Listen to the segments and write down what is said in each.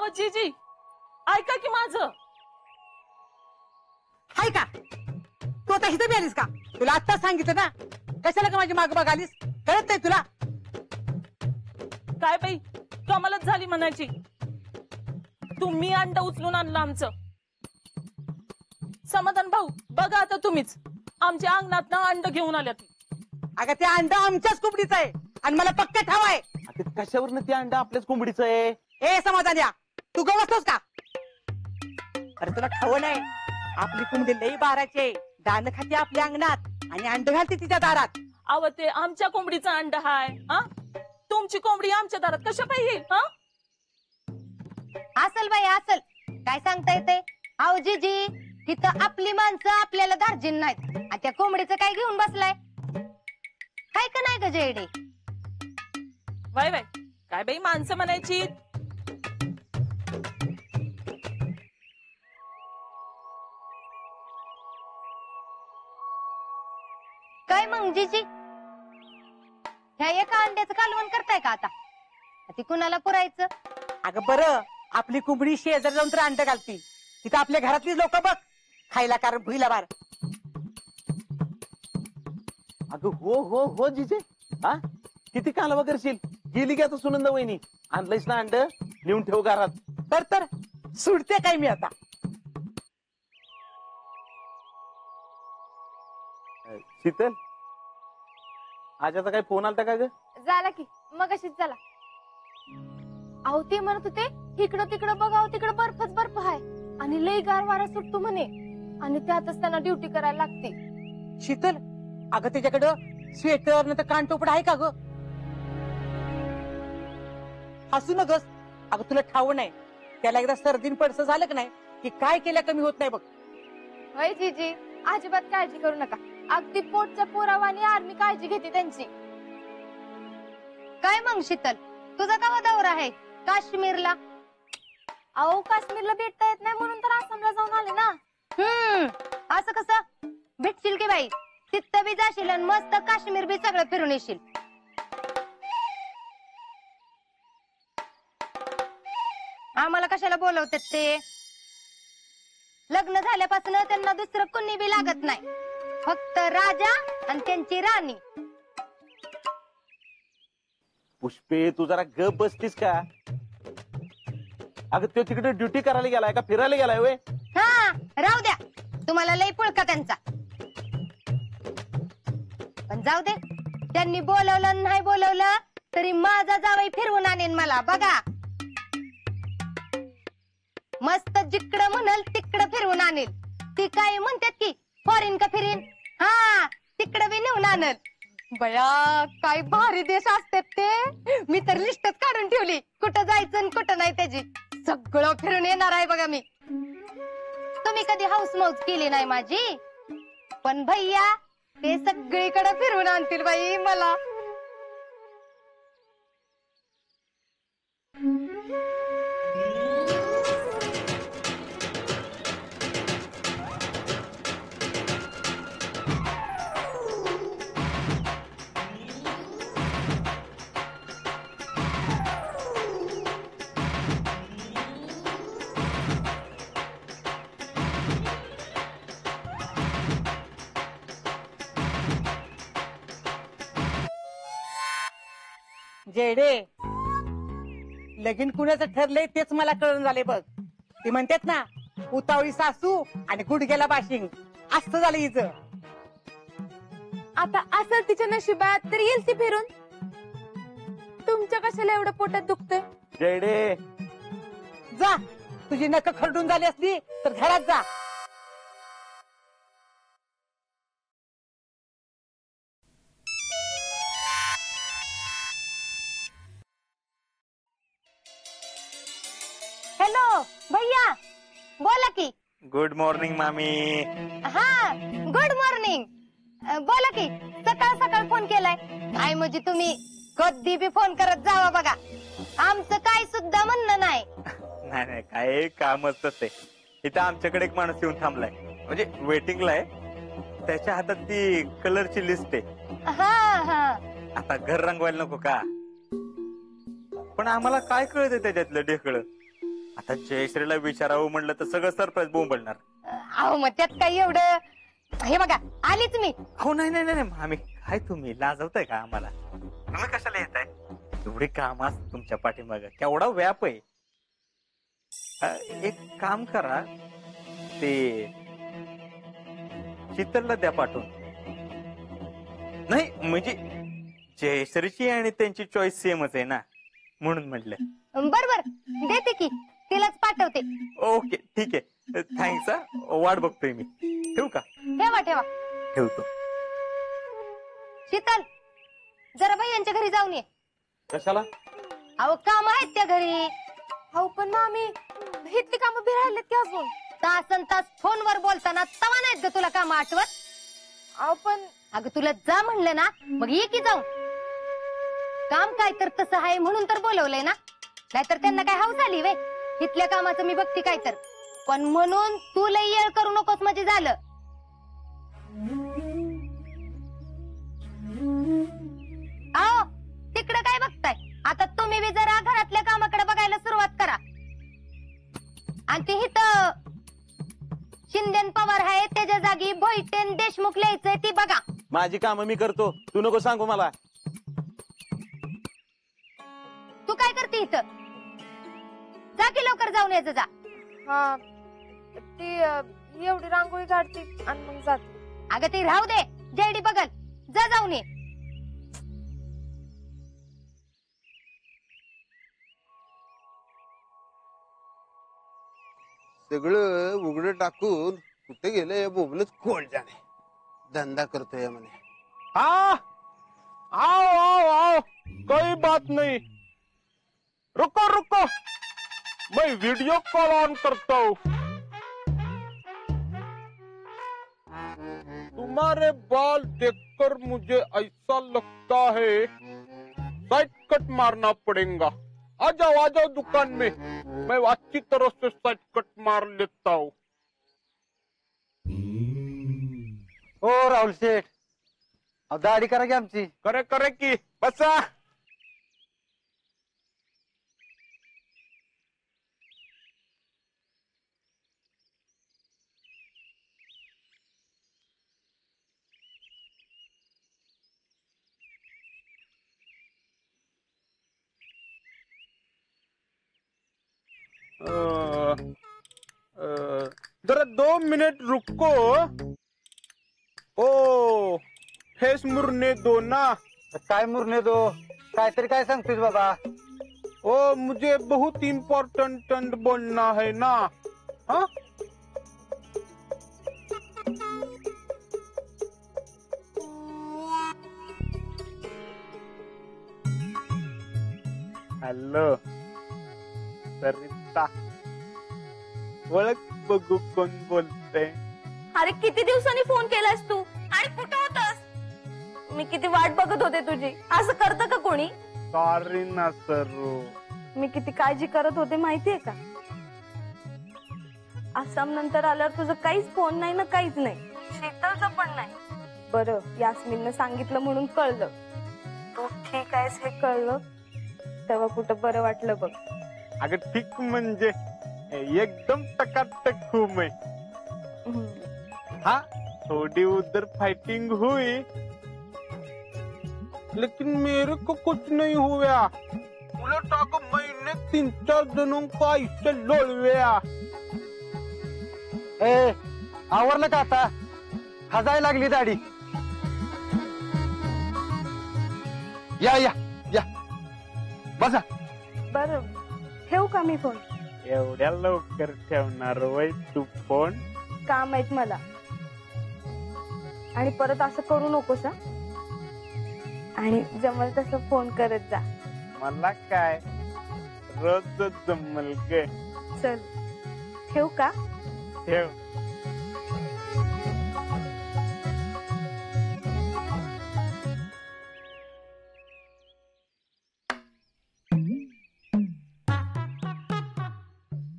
अहो जीजी ऐका की माझं. हाय का तू आता इथं बी आलीस का? तुला आत्ताच सांगितलं ना, कशाला का माझी माग बघ आलीस? कळत नाही तुला? काय बाई कमालच झाली म्हणायची. तुम्ही अंड उचलून आणलं आमचं. समाधान भाऊ बघा आता तुम्हीच आमच्या अंगणात ना अंड घेऊन आल्यात. अगं ते अंड आमच्याच कोंबडीचं आहे आणि मला पक्का ठाव आहे. कशावरनं ते अंड आपल्याच कोंबडीचं आहे? ए समाधान या तू गवसतोस का? अरे तुला ठाव नाही, आपली कोंबडी लई बाराची आहे. दान खाते आपल्या अंगणात आणि अंड घालते तिच्या दारात. अव ते आमच्या कोंबडीचा अंड हाय. हा तुमची कोंबडी आमच्या दारात कशा पाहिजे? हा असल बाई असल, काय सांगता येते? अहो जीजी इथं आपली माणसं आपल्याला दार्जिन नाहीत आणि त्या कोंबडीचं काय घेऊन बसलाय? काय का नाही ग जेडी? वाय वाय काय बाई माणसं म्हणायची. काय मग जीजी ह्या एका अंड्याचं कालवण करताय का आता? ती कुणाला पुरायचं? अगं बरं आपली कोंबडी शेजारी जाऊन तर अंड घालती, तिथं आपल्या घरातली लोक बघ खायला कारण भुईला बार. अगं हो हो हो जिजे, हा किती कालवा करशील? गेली की आता सुनंदा वहिनी, आणलंयस ना अंड, नेऊन ठेव घरात. तर सुटते काय मी आता? शीतल आजाचा काय फोन आलता का ग? झाला की मग अशीच झाला. अहो ते म्हणत होते इकडं तिकडं बघावं, तिकडं बर्फच बर्फ आहे आणि लई गार वारा सुटतो म्हणे आणि त्यातच त्यांना ड्युटी करायला लागते. शीतल अगं त्याच्याकडं स्वेटर नंतर कानटोपड आहे का ग? हसू नगस. अगं तुला ठाव नाही, त्याला एकदा सर्दीन पडसं झालं की नाही की काय केल्या कमी होत नाही बघ. होय जीजी अजिबात काळजी करू नका, अगदी पोटच्या पोरावानी आर्मी काळजी घेते त्यांची. काय मग शीतल तुझा कवा दौरा आहे काश्मीरला? अहो काश्मीरला भेटता येत नाही म्हणून तर आसामला जाऊन आले ना. असं कसं भेटशील की बाई? तिथं बी जाशील आणि मस्त काश्मीर बी सगळं फिरून येशील. आम्हाला कशाला बोलवतात ते? लग्न झाल्यापासून त्यांना दुसरं कुणी बी लागत नाही, फक्त राजा आणि त्यांची राणी. पुष्पे तू जरा गप बसतीस का? अगं तो तिकडे ड्युटी करायला गेलाय का फिरायला गेलाय वय? हा राहू द्या, तुम्हाला लई पुळका त्यांचा. पण जाऊ दे, त्यांनी बोलवलं नाही बोलवलं तरी माझा जावई फिरवून आणेन मला बघा. मस्त जिकडं म्हणाल तिकडं फिरवून आणेल. ती काय म्हणतात की फॉरेन का फिरीन, हा तिकडं बी नेऊन आणल. बया काय भारी देश असतात ते. मी तर लिस्टच काढून ठेवली कुठं जायचं आणि कुठं नाही त्याची. सगळं फिरून येणार आहे बघा मी. तुम्ही कधी हाऊस मौज केली नाही माझी, पण भैया ते सगळीकडे फिरवून आणतील बाई मला. जेडे लगीन कुणाचं ठरलंय तेच मला कळून झाले बघ. ती म्हणतात ना उतावळी सासू आणि गुडघ्याला बाशिंग, असं झालं हिचं. आता असं तिच्या नशिबात तर येईल ती फिरून. तुमच्या कशाला एवढं पोटात दुखतंय? जयडे जा, तुझी नख खरडून झाली असली तर घरात जा. हॅलो भैया बोला की. गुड मॉर्निंग मामी. हा गुड मॉर्निंग. बोला की, सकाळ सकाळ फोन केलाय काय? म्हणजे तुम्ही कधी बी फोन करत जावा बघा, आमचं काय सुद्धा म्हणणं नाही. नाही नाही काय कामच आहे इथं. आमच्याकडे एक माणूस येऊन थांबलाय, म्हणजे वेटिंगला आहे. त्याच्या हातात ती कलरची लिस्ट आहे. हा हा आता घर रंगवायला नको का? पण आम्हाला काय कळतंय त्याच्यातलं ढेकळ? आता जयश्रीला विचारावं म्हणलं तर सगळं सरप्राईज बोंबलणार. अहो मग त्यात काही एवढं. हे बघा आलीच मी. हो नाही नाही नाही मामी, काय तुम्ही लाजवताय का आम्हाला? तुम्ही कशाला येताय? एवढी काम असत तुमच्या पाठीमाग, केवढा व्याप आहे. एक काम करा, ते शीतलला द्या पाठवून. नाही म्हणजे जयश्रीची आणि त्यांची चॉईस सेमच आहे ना, म्हणून म्हटलं. बर देते की, तिलाच पाठवते. ओके ठीक आहे, थँक्स. वाट बघतोय मी. ठेवू का? ठेवा ठेवा. ठेवतो. शीतल जरा भैयांच्या घरी जाऊन ये. कशाला? अहो काम आहेत त्या घरी. अहो पण मामी इथली कामं बी राहिलेत की अजून. तासन तास फोनवर बोलताना तवा नाहीत ग तुला काम आठवत? अहो पण अगं तुला जा म्हणलं ना, मग ये की जाऊन. काम काय तर तसं आहे म्हणून तर बोलवलंय ना, नाहीतर त्यांना काय हाऊस आली वे इथल्या कामाचं मी बघते काय तर. पण म्हणून तू लई येळ करू नकोस म्हणजे झालं. आओ तिकडे काय बघताय? आता तुम्ही बी जरा घरातल्या कामाकडे बघायला सुरुवात करा. आणि ते इथं शिंदेन पवार आहे त्याच्या जागी भोईटेन देशमुख लिहायचंय ती बघा. माझी कामं मी करतो, तू नको सांगू मला. तू काय करते इथं? जा की लवकर जाऊन यायचं जा. हा ती एवढी रांगोळी काढते आणि मग जाते. अगं ती राहू दे, जेडी बघल. जा जाऊन ये. सगळं उघड टाकून कुठे गेलं बोबलच कोण जाणे. धंदा करतोय म्हणे. हाँ आओ आओ आओ, कोई बात नहीं, रुको रुको, मैं वीडियो कॉल ऑन करता हूँ. तुम्हारे बाल देखकर मुझे ऐसा लगता है साइड कट मारना पड़ेगा. आ जाओ दुकान में, मैं अच्छी तरह से साइड कट मार लेता हूँ. हो राहुल शेठ, दाढी करा की आमची. करे करे की बसा. जरा 2 मिनट रुको. ओ फेस मुरने दो ना. काय मुरणे दो, काहीतरी काय सांगतोस बाबा. ओ मुझे बहुत इम्पोर्टेंट बोलना है ना. हाँ हॅलो सरिता, ओळख बघू कोण बोलते. अरे किती दिवसांनी फोन केलास तू आणि कुठं होतास? मी किती वाट बघत होते तुझी. असं करतं का कोणी? सॉरी ना सरू. मी किती काळजी करत होते माहितीये का? आसाम नंतर आल्यावर तुझं काहीच फोन नाही ना, काहीच नाही. शीतलचं पण नाही. बरं यास्मिननं सांगितलं म्हणून कळलं. तू ठीक आहेस हे कळलं तेव्हा कुठं बरं वाटलं बघ. अगं ठीक म्हणजे एकदम टकाटक हूँ मैं. हाँ थोड़ी उधर फाइटिंग हुई लेकिन मेरे को कुछ नहीं हुआ. उलट आगे मैंने 3-4 जनों को ऐसे लोळव्या. ए आवरलं का आता? हजाय लागली दाढी. या या या बसा. बरं ठेवू का मी फोन? एवढ्या लवकर ठेवणार वय तू फोन? काम आहेत मला. आणि परत असं करू नकोस. आणि जमल तसं फोन करत जा. मला काय रोज जमल ग. चल ठेवू का? ठेव.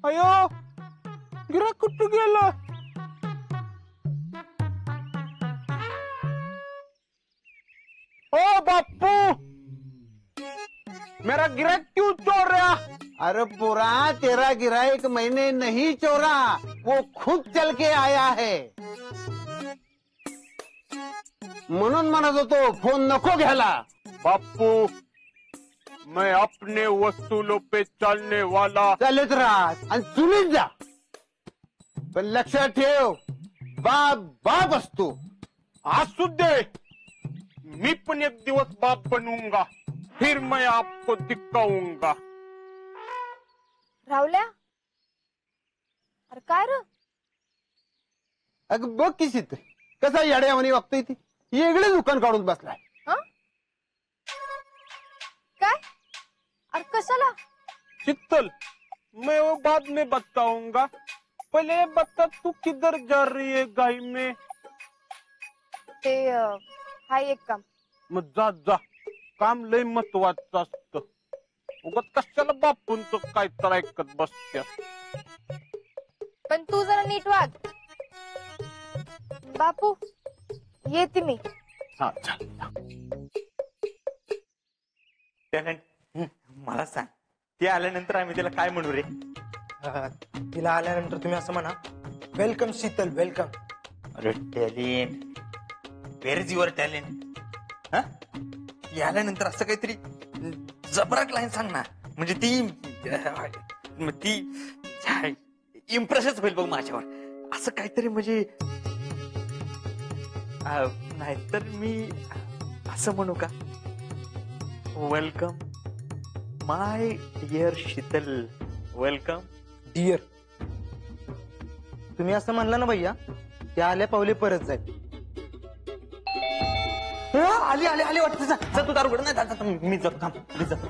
अयो गिराक कुठं गेलं? ओ बापू, मेरा गिराक क्यों चोर रहा? अरे पुरा तेरा गिराईक मैंने नहीं चोरा, वो खुद चल के आया है. म्हणून म्हणत होतो फोन नको घ्यायला. बापू, मैं अपने वसूलों पे चलने वाला. चालत राहा आणि चुलीत जा. पण लक्षात ठेव, बाप बाप असतो. आंसू दे, मी पण एक दिवस बाप बनूंगा, फिर मैं आपको दिखाऊंगा. राहुल्या, अरे काय र? अगं बघ की चित्र कसा येड्यावानी वागतोय ती. वेगळे दुकान काढून बसलाय. काय? अरे कशाला? शीतल, मैं वो बाद में बताऊंगा. पहले ये बता, तू किधर जा रही है गाय में? ते हाय एक काम. मग जा जा, काम लय महत्वाचं असतं. उगाच कशाला बापूंचं काय तर ऐकत बसत्या. पण तू जरा नीट वाग. बापू, येते मी. हा, जा. टॅलेंट, मला सांग, ते आल्यानंतर आम्ही त्याला काय म्हणू रे? तिला आल्यानंतर तुम्ही असं म्हणा, वेलकम शीतल, वेलकम. अरे talent, where is your talent? हा, आल्यानंतर असं काहीतरी जबराट लाईन सांग ना, म्हणजे ती इम्प्रेसच होईल बघ माझ्यावर. असं काहीतरी म्हणजे नाहीतर मी असं म्हणू का, welcome my dear Sheetal, welcome. Dear, तुम्ही असं म्हणला ना भैया, त्या आल्या पावले परत जाईल. आली आली आली वाटतं. जा तू दारू उघड. नाही, मी जातो, थांब, मी जातो.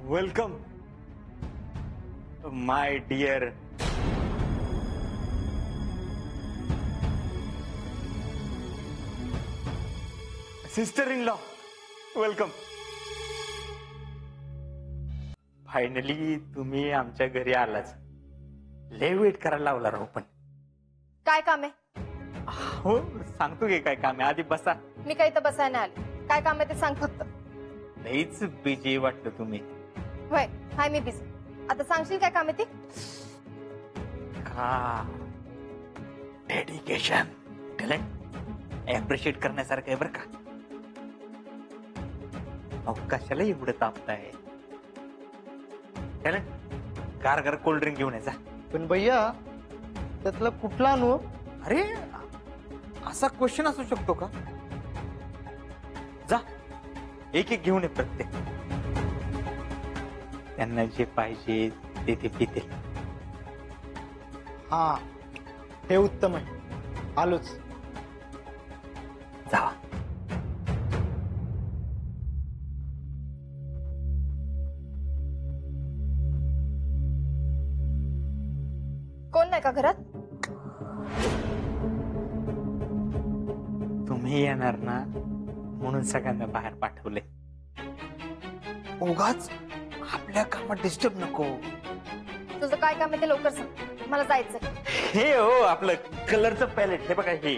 Welcome my dear sister in law, welcome. Finally तुम्ही आमच्या घरी आलाच. लय वेट करायला लावला राहू. पण काय काम आहे? हो, सांगतो की काय काम आहे. आधी बसा. मी काही तर बसायला आले. काय काम आहे ते सांग फक्त. लईच बिजी वाटलं तुम्ही. होय, हाय मी बिझी. आता सांगशील काय काम आहे ते? का डेडिकेशन, टॅलेंट अप्रिशिएट करण्यासारखं आहे बरं का. अवकाशाला एवढं तापताय. टॅलेंट, गार गार कोल्ड ड्रिंक घेऊन यायचा. पण भैया, त्यातला कुठला आणू? अरे, असा क्वेश्चन असू शकतो का? जा, एक एक घेऊन ये प्रत्येक. त्यांना जे पाहिजे ते पितील. हा, हे उत्तम आहे. आलोच. जावा. कोण नाही का घरात? तुम्ही येणार ना, म्हणून सगळ्यांना बाहेर पाठवले. उगाच आपल्या कामात डिस्टर्ब नको. तुझं काय काम आहे ते लवकर सांग, मला जायचंय. हे हो, आपलं कलरचं पॅलेट. हे बघा, हे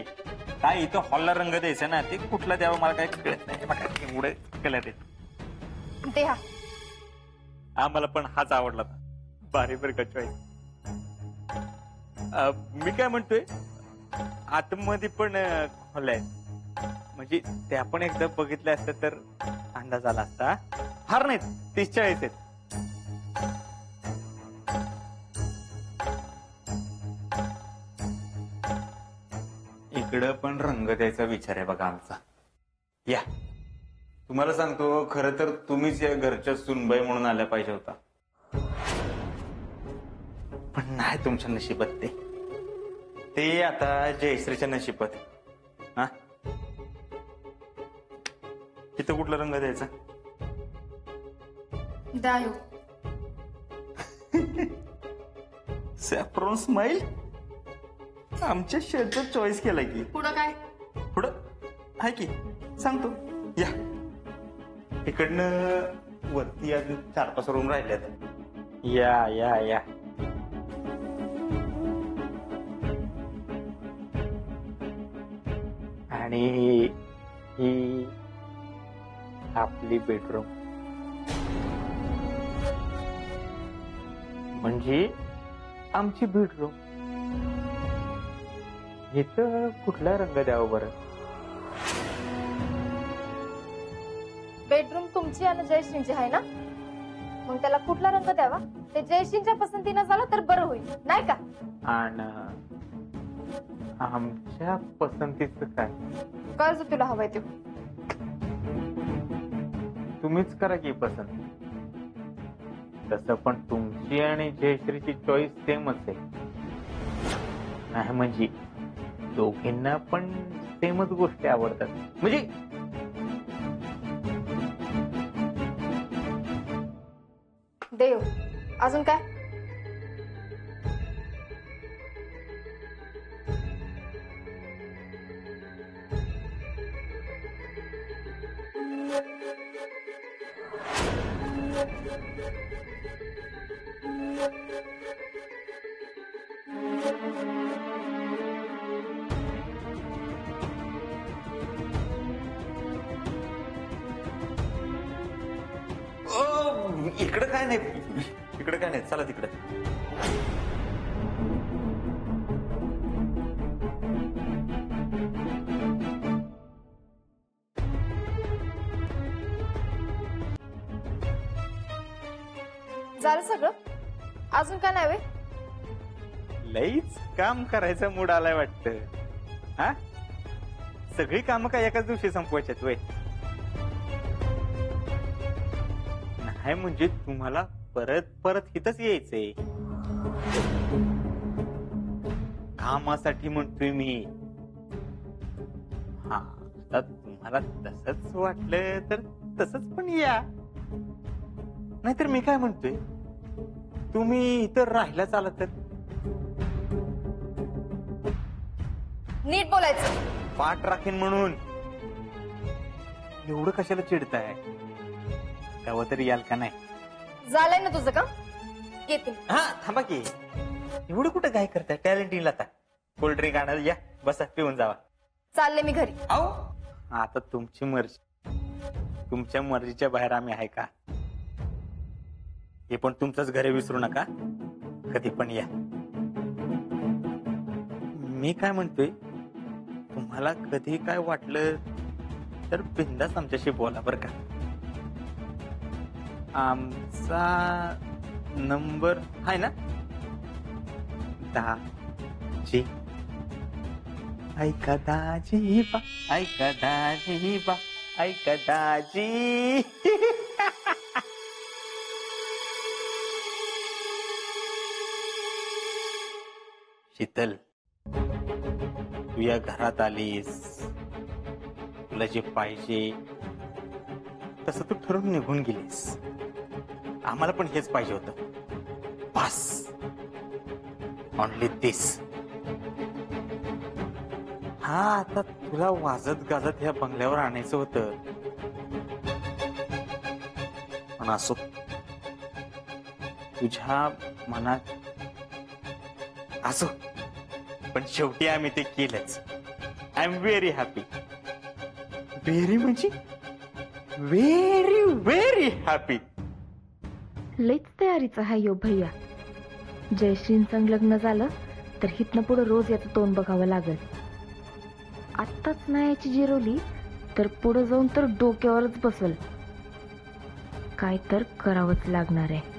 काय इथं हॉलला रंग द्यायचा ना, ते कुठला द्यावं मला काही कळत नाही. बघा, एवढे कलर आहेत. ते हा. आम्हाला पण हाच आवडला. भारी बरं का चॉईस. मी काय म्हणतोय, आतमध्ये पण खोल्या आहेत. म्हणजे त्या पण एकदा बघितल्या असत्या तर अंदाज आला असता. फार नाहीत, 30-40 आहेत. इकडं पण रंग द्यायचा विचार आहे बघा आमचा. या, तुम्हाला सांगतो, खरं तर तुम्हीच या घरच्या सुनबाई म्हणून आल्या पाहिजे होता. पण नाही तुमच्या नशिबात ते आता जयश्रीच्या नशिबात. हा, इथं कुठला रंग द्यायचा? सॅफ्रॉन स्माइल आमच्या शेडचा चॉईस केला की. पुढं काय? पुढं आहे की सांगतो या. इकडनं वरती अजून 4-5 रूम राहिल्यात. या या या. आणि ही आपली बेडरूम, म्हणजे आमची बेडरूम. इथं कुठला रंग द्यावा बरं? बेडरूम तुमची आणि जयश्रींची आहे ना, मग त्याला कुठला रंग द्यावा ते जयश्रींच्या पसंतीनं झालं तर बरं होईल नाही का? आणि आमच्या पसंतीचं काय? कर्ज तुला हवंय ते. तुम्हीच करा की पसंत. तसं पण तुमची आणि जयश्रीची चॉईस सेमच आहे. नाही म्हणजे दोघींना पण सेमच गोष्टी आवडतात. म्हणजे देव अजून काय? इकडं काय नाही, इकडं काय नाही, चला तिकडं. झालं सगळं? अजून काय नाही वे? लईच काम करायचा मूड आलाय वाटतं. हा, सगळी कामं काय एकाच दिवशी संपवायच्यात वय? नाही म्हणजे तुम्हाला परत परत इथंच यायचंय. कामासाठी म्हणतोय मी. हा, आता तुम्हाला तसंच वाटलं तर तसंच पण या. नाहीतर मी काय म्हणतोय, तुम्ही इथं राहायला चालत तर नीट बोलायचं. पाठ राखीन म्हणून एवढं कशाला चिडताय? तेव्हा तरी याल का नाही? झालंय ना तुझं काम? येते. हा थांबा की, एवढं कुठं काय करताय? टॅलेंटिंगला आता कोल्ड ड्रिंक आणायला या, बसा पिऊन जावा. चालले मी घरी. आओ आता तुमची मर्जी. तुमच्या मर्जीच्या बाहेर आम्ही आहे का? हे पण तुमचंच घर विसरू नका, कधी पण या. मी काय म्हणतोय, तुम्हाला कधी काय वाटलं तर बिंदास आमच्याशी बोला बर का. आमचा नंबर आहे ना 10. ऐका दाजी बा, ऐका दाजी बा, ऐका दाजी. शीतल, तू या घरात आलीस, तुला जे पाहिजे तसं तू ठरवून निघून गेलीस. आम्हाला पण हेच पाहिजे होतं. बस, ओनली दिस. हा, आता तुला वाजत गाजत ह्या बंगल्यावर आणायचं होतं, पण असो, तुझ्या मनात असो, पण शेवटी आम्ही ते केलंच. I am very happy. Very म्हणजे व्हेरी व्हेरी हॅपी. लईच तयारीचा हाय यो भैया. जयश्रींचं लग्न झालं तर हितनं पुढे रोज याचं तोंड बघावं लागेल. आत्ताच नाही याची जिरवली तर पुढे जाऊन तर डोक्यावरच बसल. काय तर करावंच लागणार आहे.